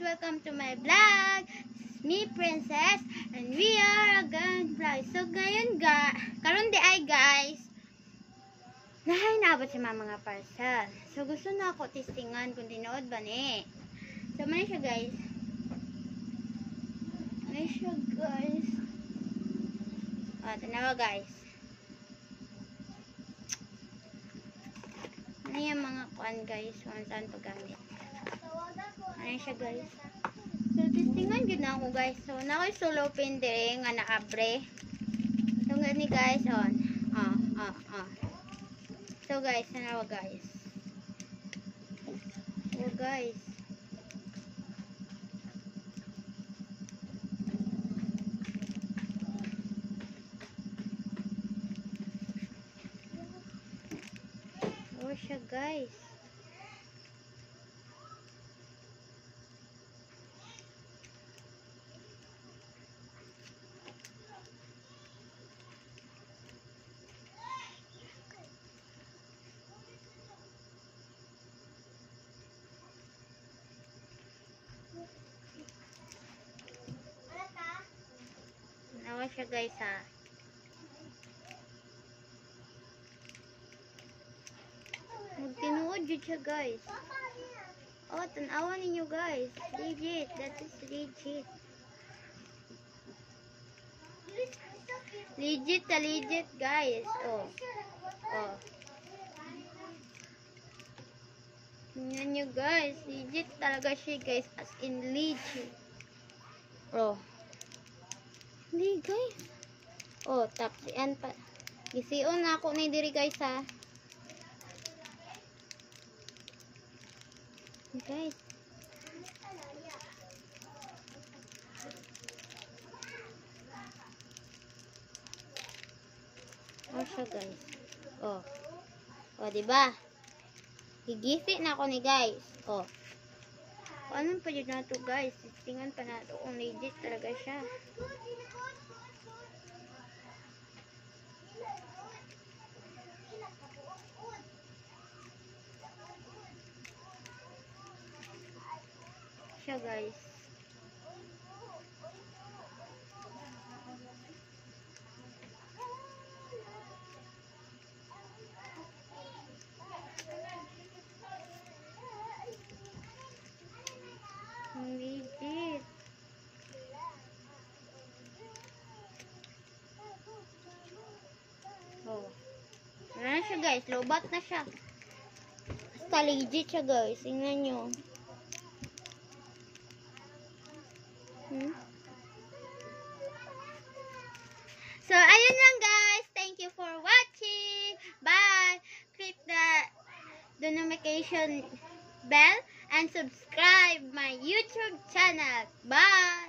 welcome to my vlog. It's me, Princess, and we are again vlog. So ngayon karon di ay guys, naabot si mga parcel. So gusto na ako testingan kung tinuod ba ni. So mali siya guys. Tanawa guys. Ano yung mga kuan guys, kung saan paggamit. Ano siya guys. So testingan yun na ako guys. So nakoy solo pin dire nga naabre. So gani guys on. So guys, tanawa guys. So guys. Siya guys. Nawa siya guys ha. Magtinuod yun siya guys. Oh, tanawa ninyo guys. Legit. That is legit. Legit guys. Oh. Tingnan nyo guys. Legit talaga siya guys. As in legit. Oh. Hindi guys. Oh, tapsian pa. Gisiyon na ako ni diri guys ha. Guys. Oh siya guys. Oh. Oh, diba? Higisi na ako ni guys. Oh. Anong pa dyan na to guys? Tingnan pa na to kung legit talaga siya. Guys. Legit. Oh. Wala na siya guys. Lobat na siya. Basta legit siya guys. Tingnan nyo. So, ayun lang guys. Thank you for watching. Bye. Click the notification bell and subscribe my YouTube channel. Bye.